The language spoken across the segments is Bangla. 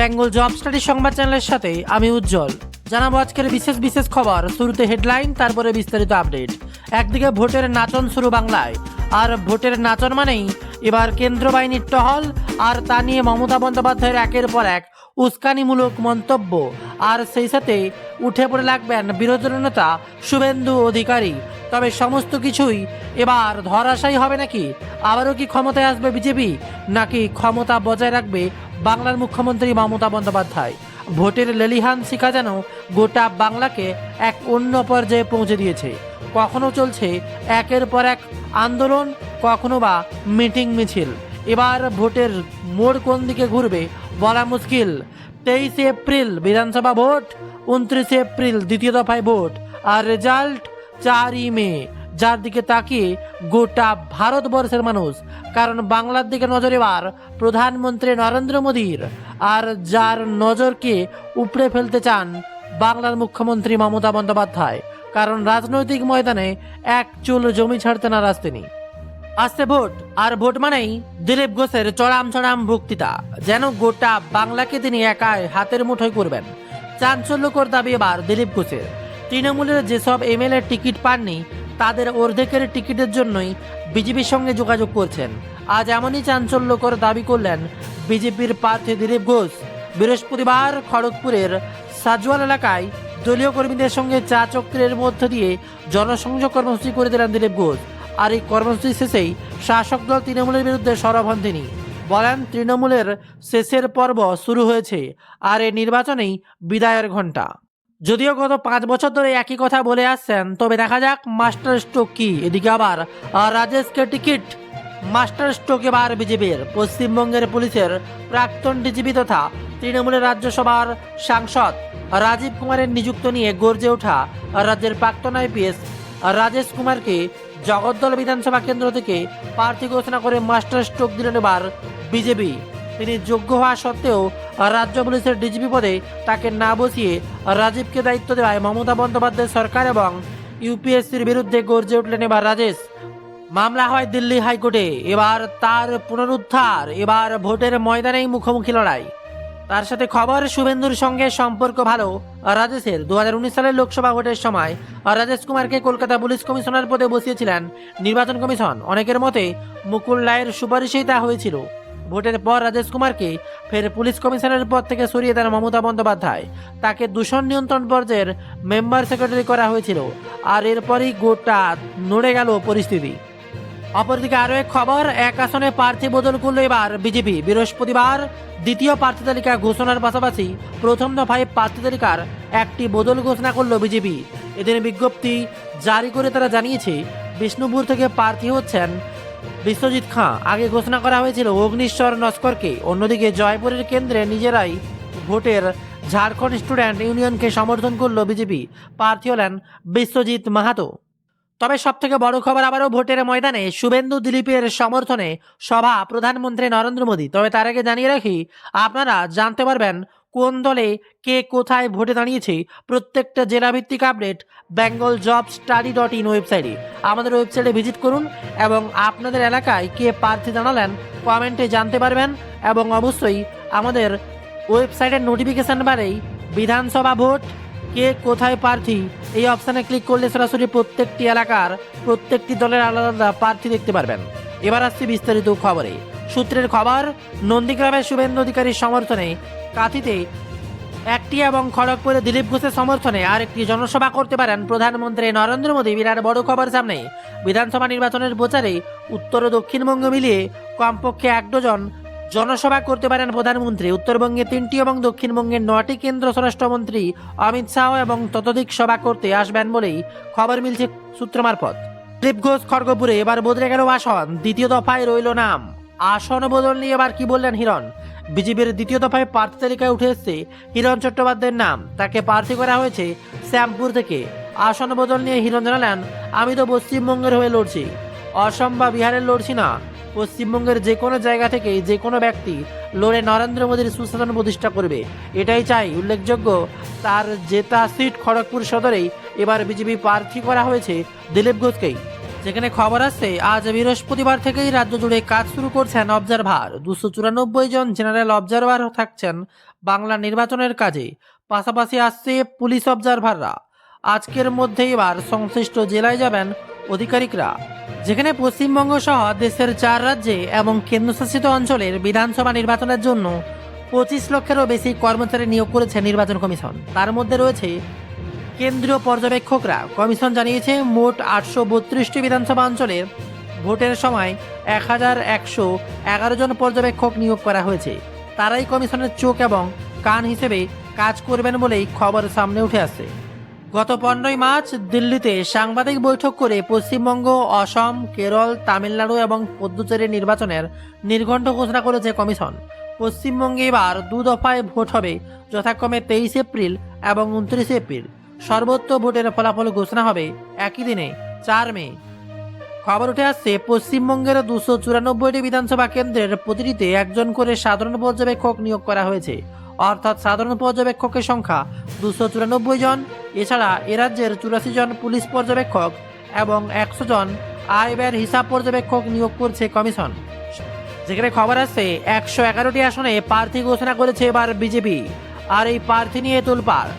বেঙ্গল জব স্টাডি সংবাদ চ্যানেলের সাথে আমি উজ্জ্বল। জানাবো আজকের বিশেষ খবর। শুরুতে হেডলাইন, তারপরে বিস্তারিত আপডেট। একদিকে ভোটের নাচন শুরু বাংলায়, আর ভোটের নাচন মানেই এবার কেন্দ্র বাহিনীর টহল, আর তা নিয়ে মমতা বন্দ্যোপাধ্যায়ের একের পর এক উস্কানিমূলক মন্তব্য, আর সেই সাথে উঠে পড়ে লাগবেন বিরোধী নেতা শুভেন্দু অধিকারী। তবে সমস্ত কিছুই এবার ধরাশায়ী হবে নাকি? আবারও কি ক্ষমতায় আসবে বিজেপি, নাকি ক্ষমতা বজায় রাখবে বাংলার মুখ্যমন্ত্রী মমতা বন্দ্যোপাধ্যায়? ভোটের লেলিহান শিখা যেন গোটা বাংলাকে এক অন্য পর্যায়ে পৌঁছে দিয়েছে। কখনো চলছে একের পর এক আন্দোলন, কখনো বা মিটিং মিছিল। এবার ভোটের মোড় কোন দিকে ঘুরবে বলা মুশকিল। 23 এপ্রিল বিধানসভা ভোট, 29 এপ্রিল দ্বিতীয় দফায় ভোট, আর রেজাল্ট 4 মে, যার দিকে তাকিয়ে গোটা ভারতবর্ষের মানুষ। কারণ বাংলার দিকে নজর এবার প্রধানমন্ত্রী নরেন্দ্র মোদীর, আর যার নজরকে উপড়ে ফেলতে চান বাংলার মুখ্যমন্ত্রী মমতা বন্দ্যোপাধ্যায়। কারণ রাজনৈতিক ময়দানে এক চুল জমি ছাড়তে নারাজ তিনি। আসছে ভোট, আর ভোট মানেই দিলীপ ঘোষের চড়াম বক্তৃতা, যেন গোটা বাংলাকে তিনি একাই হাতের মুঠোয় করবেন। চাঞ্চল্যকর দাবি এবার দিলীপ ঘোষের। তৃণমূলের যেসব এমএলএ টিকিট পাননি তাদের অর্ধেকের টিকিটের জন্যই বিজেপির সঙ্গে যোগাযোগ করছেন। আজ এমনই চাঞ্চল্যকর দাবি করলেন বিজেপির প্রার্থী দিলীপ ঘোষ। বৃহস্পতিবার খড়গপুরের সাজওয়াল এলাকায় দলীয় কর্মীদের সঙ্গে চা চক্রের মধ্য দিয়ে জনসংযোগ কর্মসূচি করে দিলেন দিলীপ ঘোষ। আর এই কর্মসূচি শেষেই শাসক দল তৃণমূলের বিরুদ্ধে সরব হন তিনি। বলেন, তৃণমূলের শেষের পর্ব শুরু হয়েছে, আর এই নির্বাচনেই বিদায়ের ঘণ্টা। যদিও গত 5 বছর ধরে একই কথা বলে আসছেন, তবে দেখা যাক মাস্টার স্ট্রোক কি। এদিকে আবার রাজেশকে টিকিট, মাস্টার স্ট্রোক এবার বিজেপির। পশ্চিমবঙ্গের পুলিশের প্রাক্তন ডিজিপি তথা তৃণমূলের রাজ্যসভার সাংসদ রাজীব কুমারের নিযুক্ত নিয়ে গর্জে ওঠা রাজ্যের প্রাক্তন আইপিএস রাজেশ কুমারকে জগদ্দল বিধানসভা কেন্দ্র থেকে প্রার্থী ঘোষণা করে মাস্টার স্ট্রোক দিলেন এবার বিজেপি। তিনি যোগ্য হওয়া সত্ত্বেও রাজ্য পুলিশের ডিজিপি পদে তাকে না বসিয়ে রাজীবকে দায়িত্ব দেওয়ায় মমতা বন্দ্যোপাধ্যায় সরকার এবং ইউপিএসসির বিরুদ্ধে গর্জে উঠলেন এবার রাজেশ। মামলা হয় দিল্লি হাইকোর্টে, এবার তার পুনরুদ্ধার। এবার ভোটের ময়দানেই মুখোমুখি লড়াই। তার সাথে খবর, শুভেন্দুর সঙ্গে সম্পর্ক ভালো রাজেশের। 2019 সালের লোকসভা ভোটের সময় রাজেশ কুমারকে কলকাতা পুলিশ কমিশনার পদে বসিয়েছিলেন নির্বাচন কমিশন। অনেকের মতে মুকুল রায়ের সুপারিশেই তা হয়েছিল। ভোটের পর রাজেশ কুমারকে ফের পুলিশ কমিশনারের পদ থেকে সরিয়ে দেন মমতা বন্দ্যোপাধ্যায়। তাকে দূষণ নিয়ন্ত্রণ পর্যায়ের মেম্বার সেক্রেটারি করা হয়েছিল, আর এরপরই গোটা নড়ে গেল পরিস্থিতি। অপরদিকে আরও এক খবর, এক আসনে প্রার্থী বদল করল এবার বিজেপি। বৃহস্পতিবার দ্বিতীয় প্রার্থী তালিকা ঘোষণার পাশাপাশি প্রথম দফায় প্রার্থী তালিকার একটি বদল ঘোষণা করল বিজেপি। এদিন বিজ্ঞপ্তি জারি করে তারা জানিয়েছে, বিষ্ণুপুর থেকে প্রার্থী হচ্ছেন বিশ্বজিৎ খাঁ। আগে ঘোষণা করা হয়েছিল অগ্নিশ্বর নস্করকে। অন্যদিকে জয়পুরের কেন্দ্রে নিজেরাই ভোটের ঝাড়খণ্ড স্টুডেন্ট ইউনিয়নকে সমর্থন করল বিজেপি। প্রার্থী হলেন বিশ্বজিৎ মাহাতো। তবে সবথেকে বড় খবর, আবারও ভোটের ময়দানে শুভেন্দু দিলীপের সমর্থনে সভা প্রধানমন্ত্রী নরেন্দ্র মোদী। তবে তার আগে জানিয়ে রাখি, আপনারা জানতে পারবেন কোন দলে কে কোথায় ভোটে দাঁড়িয়েছে প্রত্যেকটা জেলাভিত্তিক আপডেট bengalJobStudy.in ওয়েবসাইটে। আমাদের ওয়েবসাইটে ভিজিট করুন এবং আপনাদের এলাকায় কে প্রার্থী জানালেন কমেন্টে জানতে পারবেন। এবং অবশ্যই আমাদের ওয়েবসাইটের নোটিফিকেশন বারেই বিধানসভা ভোট, কে কোথায় প্রার্থী, এই অপশানে ক্লিক করলে সরাসরি প্রত্যেকটি এলাকার প্রত্যেকটি দলের আলাদা আলাদা প্রার্থী দেখতে পারবেন। এবার আসছি বিস্তারিত খবরে। সূত্রের খবর, নন্দীগ্রামের শুভেন্দু অধিকারীর সমর্থনে কাঁথিতে একটি এবং খড়গপুরে দিলীপ ঘোষের সমর্থনে আর একটি জনসভা করতে পারেন প্রধানমন্ত্রী নরেন্দ্র মোদী। বিরাট বড় খবর সামনে। বিধানসভা নির্বাচনের প্রচারে উত্তর ও দক্ষিণবঙ্গ মিলিয়ে কমপক্ষে 1 ডজন জনসভা করতে পারেন প্রধানমন্ত্রী। উত্তরবঙ্গে 3টি এবং দক্ষিণবঙ্গের 9টি কেন্দ্র স্বরাষ্ট্রমন্ত্রী অমিত শাহ এবং ততোধিক সভা করতে আসবেন বলেই খবর মিলছে সূত্র মারফত। দিলীপ ঘোষ খড়গপুরে, এবার বদলে গেল আসন। দ্বিতীয় দফায় রইল নাম। আসন বদল নিয়ে এবার কি বললেন হিরণ? বিজেপির দ্বিতীয় দফায় প্রার্থী তালিকায় উঠে এসছে হিরণ চট্টোপাধ্যায়ের নাম। তাকে প্রার্থী করা হয়েছে শ্যামপুর থেকে। আসন বদল নিয়ে হিরণ জানালেন, আমি তো পশ্চিমবঙ্গের হয়ে লড়ছি, অসম বা বিহারের লড়ছি না। পশ্চিমবঙ্গের যে কোনো জায়গা থেকে যে কোনো ব্যক্তি লড়ে নরেন্দ্র মোদীর সুশাসন প্রতিষ্ঠা করবে, এটাই চাই। উল্লেখযোগ্য, তার জেতা সিট খড়গপুর সদরেই এবার বিজেপি প্রার্থী করা হয়েছে দিলীপ ঘোষকেই। যেখানে খবর আসছে আজ বৃহস্পতিবার থেকেই রাজ্য জুড়ে কাজ শুরু করছেন অবজারভার। 294 জন জেনারেল অবজারভার থাকছেন বাংলা নির্বাচনের কাজে। পাশাপাশি আসছে পুলিশ অবজারভাররা। আজকের মধ্যে এবার সংশ্লিষ্ট জেলায় যাবেন আধিকারিকরা। যেখানে পশ্চিমবঙ্গ সহ দেশের 4 রাজ্যে এবং কেন্দ্রশাসিত অঞ্চলের বিধানসভা নির্বাচনের জন্য 25 লক্ষেরও বেশি কর্মচারী নিয়োগ করেছে নির্বাচন কমিশন। তার মধ্যে রয়েছে কেন্দ্রীয় পর্যবেক্ষকরা। কমিশন জানিয়েছে মোট 832টি বিধানসভা অঞ্চলের ভোটের সময় 1111 জন পর্যবেক্ষক নিয়োগ করা হয়েছে। তারাই কমিশনের চোখ এবং কান হিসেবে কাজ করবেন বলেই খবর সামনে উঠে আসছে। গত 15ই মার্চ দিল্লিতে সাংবাদিক বৈঠক করে পশ্চিমবঙ্গ, অসম, কেরল, তামিলনাড়ু এবং পুদুচেরি নির্বাচনের নির্ঘণ্ট ঘোষণা করেছে কমিশন। পশ্চিমবঙ্গে এবার 2 দফায় ভোট হবে, যথাক্রমে 23 এপ্রিল এবং 29 এপ্রিল। সর্বোচ্চ ভোটের ফলাফল ঘোষণা হবে একই দিনে 4 মে। খবর উঠে আসছে পশ্চিমবঙ্গের 294টি বিধানসভা কেন্দ্রের প্রতিটিতে একজন করে সাধারণ পর্যবেক্ষক নিয়োগ করা হয়েছে। অর্থাৎ সাধারণ পর্যবেক্ষকের সংখ্যা 294 জন। এছাড়া এ রাজ্যের 84 জন পুলিশ পর্যবেক্ষক এবং 100 জন আয় ব্যয়ের হিসাব পর্যবেক্ষক নিয়োগ করছে কমিশন। যেখানে খবর আসছে 111টি আসনে প্রার্থী ঘোষণা করেছে এবার বিজেপি। আর এই প্রার্থী নিয়ে তোলপাড়।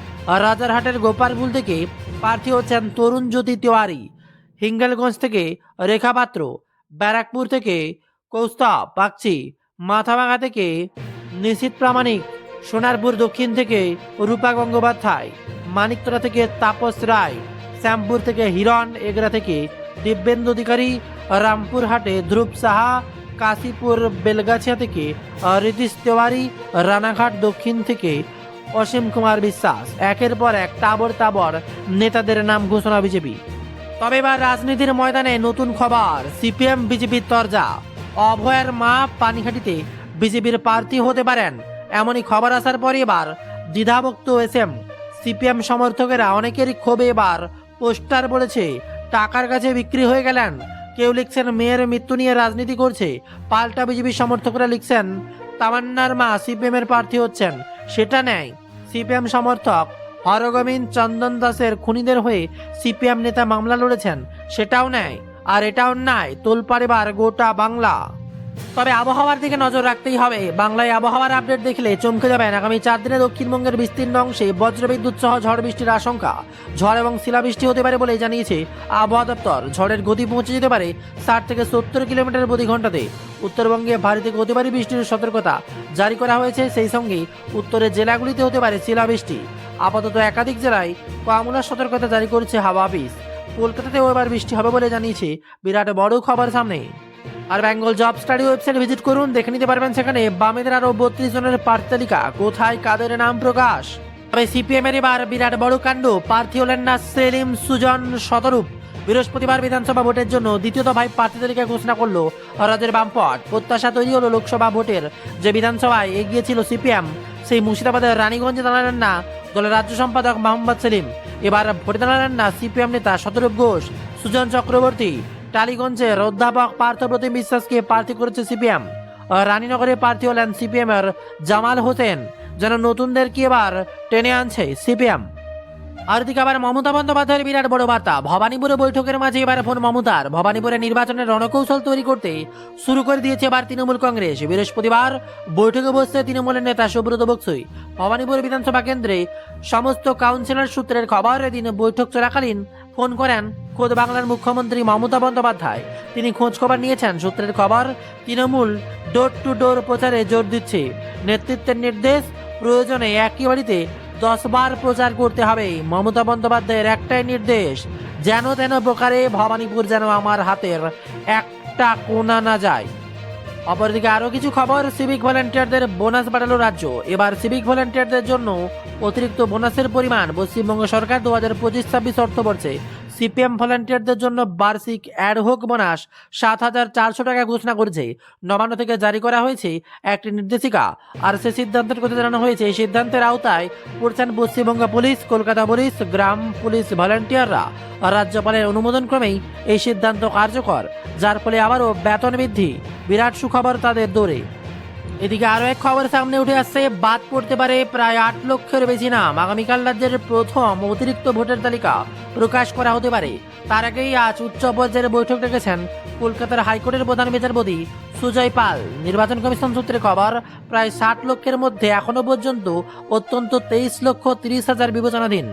রাজারহাটের গোপালপুর থেকে প্রার্থী হচ্ছেন তরুণ জ্যোতি তিওয়ারি, হিঙ্গলগঞ্জ থেকে রেখা পাত্র, ব্যারাকপুর থেকে কৌস্তব বাগচি, মাথাভাঙা থেকে নিশীথ প্রামাণিক, সোনারপুর দক্ষিণ থেকে রূপা গঙ্গোপাধ্যায়, মানিকতলা থেকে তাপস রায়, শ্যামপুর থেকে হিরণ এগরা থেকে দিব্যেন্দু অধিকারী, রামপুরহাটে ধ্রুব সাহা, কাশীপুর বেলগাছিয়া থেকে রিতিশ তিওয়ারি, রানাঘাট দক্ষিণ থেকে অসীম কুমার বিশ্বাস। একের পর এক তাবর নেতাদের নাম ঘোষণা বিজেপি। তবে এবার রাজনীতির ময়দানে নতুন খবর, সিপিএম বিজেপির তরজা। অভয়ের মা পানিঘাটিতে বিজেপির প্রার্থী হতে পারেন, এমনই খবর আসার পর এবার দ্বিধাভক্ত এসএম। সিপিএম সমর্থকেরা অনেকেরই ক্ষোভে এবার পোস্টার বলেছে টাকার কাছে বিক্রি হয়ে গেলেন। কেউ লিখছেন মেয়ের মৃত্যু নিয়ে রাজনীতি করছে। পাল্টা বিজেপি সমর্থকরা লিখছেন তামান্নার মা সিপিএম এর প্রার্থী হচ্ছেন, সেটা নেয়। সিপিএম সমর্থক হরগোবিন্দ চন্দন দাসের খুনিদের হয়ে সিপিএম নেতা মামলা লড়েছেন, সেটাও নেয়। আর এটাও নাই তোলপাড় এবার গোটা বাংলা। তবে আবহাওয়ার দিকে নজর রাখতেই হবে। বাংলায় আবহাওয়ার আপডেট দেখলে চমকে যাবেন। আগামী 4 দিনে দক্ষিণবঙ্গের বিস্তীর্ণ অংশে বজ্রবিদ্যুৎ সহ ঝড় বৃষ্টির আশঙ্কা। ঝড় এবং শিলাবৃষ্টি হতে পারে বলে জানিয়েছে আবহাওয়া দপ্তর। ঝড়ের গতি পৌঁছে যেতে পারে 60 থেকে 70 কিলোমিটার প্রতি ঘন্টাতে। উত্তরবঙ্গে ভারী থেকে অতি ভারী বৃষ্টির সতর্কতা জারি করা হয়েছে। সেই সঙ্গে উত্তরের জেলাগুলিতে হতে পারে শিলাবৃষ্টি। আপাতত একাধিক জেলায় কমলার সতর্কতা জারি করেছে হাওয়া অফিস। কলকাতাতেও এবার বৃষ্টি হবে বলে জানিয়েছে। বিরাট বড় খবর সামনে। আর Bengal job study website visit করুন, দেখে নিতে পারবেন সেখানে বামেদের আরও 32 জনের প্রার্থী তালিকা, কোথায় কাদের নাম প্রকাশ। তবে সিপিএম এর এবার বিরাট বড় কাণ্ড, প্রার্থী হলেন না সেলিম সুজন শতরূপ। বৃহস্পতিবার বিধানসভা ভোটের জন্য দ্বিতীয় দফায় প্রার্থী তালিকা ঘোষণা করলো রাজ্যের বামপট। প্রত্যাশা তৈরি হলো লোকসভা ভোটের যে বিধানসভায় এগিয়েছিল সিপিএম, সেই মুর্শিদাবাদের রানীগঞ্জে দাঁড়ালেন না দলের রাজ্য সম্পাদক মোহাম্মদ সেলিম। এবার ভোটে দাঁড়ালেন না সিপিএম নেতা শতরূপ ঘোষ, সুজন চক্রবর্তী। টালিগঞ্জের অধ্যাপক পার্থপ্রতিম বিশ্বাসকে প্রার্থী করেছে সিপিএম। রানীনগরে প্রার্থী হলেন সিপিএম এর জামাল হোসেন। যেন নতুনদেরকে এবার টেনে আনছে সিপিএম। আর দিকে আবার মমতা বন্দ্যোপাধ্যায়ের বিরাট বড় বার্তা। ভবানীপুরে বৈঠকের মাঝে এবার ফোন মমতার। ভবানীপুরে নির্বাচনের রণকৌশল তৈরি করতে শুরু করে দিয়েছে এবার তৃণমূল কংগ্রেস। বৃহস্পতিবার বৈঠকে বসছে তৃণমূলের নেতা সুব্রত বক্সী। ভবানীপুর বিধানসভা কেন্দ্রে সমস্ত কাউন্সিলর সূত্রের খবর, এদিন বৈঠক চলাকালীন ফোন করেন খোদ বাংলার মুখ্যমন্ত্রী মমতা বন্দ্যোপাধ্যায়। তিনি খোঁজ খবর নিয়েছেন। সূত্রের খবর, তৃণমূল ডোর টু ডোর প্রচারে জোর দিচ্ছে। নেতৃত্বের নির্দেশ, প্রয়োজনে একই বাড়িতে 10 বার প্রচার করতে হবে। মমতা বন্দ্যোপাধ্যায়ের একটাই নির্দেশ, যেন তেন প্রকারে ভবানীপুর যেন আমার হাতের একটা কোণা না যায়। অপরদিকে আরও কিছু খবর, সিভিক ভলেন্টিয়ারদের বোনাস বাড়ালো রাজ্য। এবার সিভিক ভলেন্টিয়ারদের জন্য অতিরিক্ত বোনাসের পরিমাণ। পশ্চিমবঙ্গ সরকার 2025-26 অর্থবর্ষে সিপিএম ভলেন্টিয়ারদের জন্য বার্ষিক অ্যাডহক বোনাস 7,400 টাকা ঘোষণা করেছে। নবান্ন থেকে জারি করা হয়েছে একটি নির্দেশিকা। আর সে সিদ্ধান্তের কথা জানানো হয়েছে, এই সিদ্ধান্তের আওতায় পড়ছেন পশ্চিমবঙ্গ পুলিশ, কলকাতা পুলিশ, গ্রাম পুলিশ ভলেন্টিয়াররা। রাজ্যপালের অনুমোদন ক্রমেই এই সিদ্ধান্ত কার্যকর, যার ফলে আবারও বেতন বৃদ্ধি। বিরাট সুখবর তাদের দৌড়ে। এদিকে আরও এক খবর সামনে উঠে আসছে, বাদ পড়তে পারে প্রায় 8 লক্ষের বেশি নাম। আগামীকাল রাজ্যের প্রথম অতিরিক্ত ভোটার তালিকা প্রকাশ করা হতে পারে। তার আগেই আজ উচ্চ পর্যায়ের বৈঠক ডেকেছেন কলকাতার হাইকোর্টের প্রধান বিচারপতি সুজয় পাল। নির্বাচন কমিশন সূত্রে খবর, প্রায় 60 লক্ষের মধ্যে এখনো পর্যন্ত অত্যন্ত 23,30,000 বিবেচনাধীন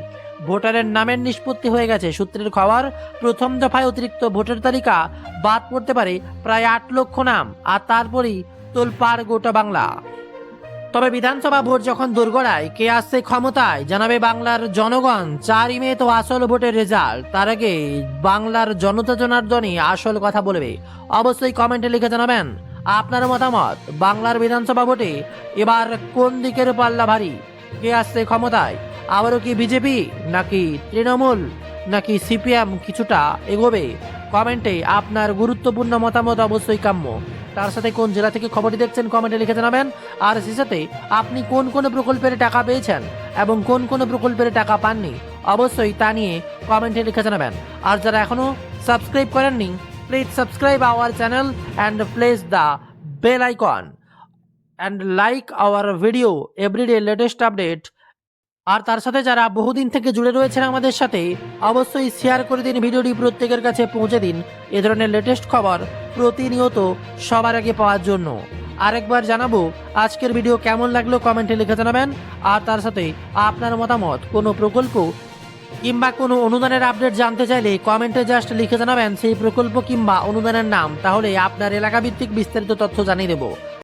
ভোটারের নামের নিষ্পত্তি হয়ে গেছে। সূত্রের খবর, প্রথম দফায় অতিরিক্ত ভোটার তালিকা বাদ পড়তে পারে প্রায় 8 লক্ষ নাম, আর তারপরই তোলপাড় গোটা বাংলা। তবে বিধানসভা ভোট যখন দোরগোড়ায়, কে আসছে ক্ষমতায় জানাবে বাংলার জনগণ। 4 মে তো আসল ভোটের রেজাল্ট, তার আগে বাংলার জনতা জনার্দনই আসল কথা বলবে। অবশ্যই কমেন্টে লিখে জানাবেন আপনার মতামত। বাংলার বিধানসভা ভোটে এবার কোন দিকের পাল্লা ভারী? কে আসছে ক্ষমতায়? আবারও কি বিজেপি, নাকি তৃণমূল, নাকি সিপিএম কিছুটা এগোবে? কমেন্টে আপনার গুরুত্বপূর্ণ মতামত অবশ্যই কাম্য। তার সাথে কোন জেলা থেকে খবরটি দেখছেন কমেন্টে লিখে জানাবেন। আর সেই সাথে আপনি কোন কোন প্রকল্পের টাকা পেয়েছেন এবং কোন কোন প্রকল্পের টাকা পাননি, অবশ্যই তা নিয়ে কমেন্টে লিখে জানাবেন। আর যারা এখনও সাবস্ক্রাইব করেননি, please subscribe our channel and press the bell icon and like our video everyday latest update. আর তার সাথে যারা বহুদিন থেকে জুড়ে রয়েছেন আমাদের সাথে, অবশ্যই শেয়ার করে দিন ভিডিওটি, প্রত্যেকের কাছে পৌঁছে দিন এ ধরনের লেটেস্ট খবর প্রতিনিয়ত সবার আগে পাওয়ার জন্য। আরেকবার জানাবো আজকের ভিডিও কেমন লাগলো, কমেন্টে লিখে জানাবেন। আর তার সাথে আপনার মতামত, কোনো প্রকল্প কিংবা কোনো অনুদানের আপডেট জানতে চাইলে কমেন্টে জাস্ট লিখে জানাবেন সেই প্রকল্প কিংবা অনুদানের নাম, তাহলে আপনার এলাকা ভিত্তিক বিস্তারিত তথ্য জানিয়ে দেবো।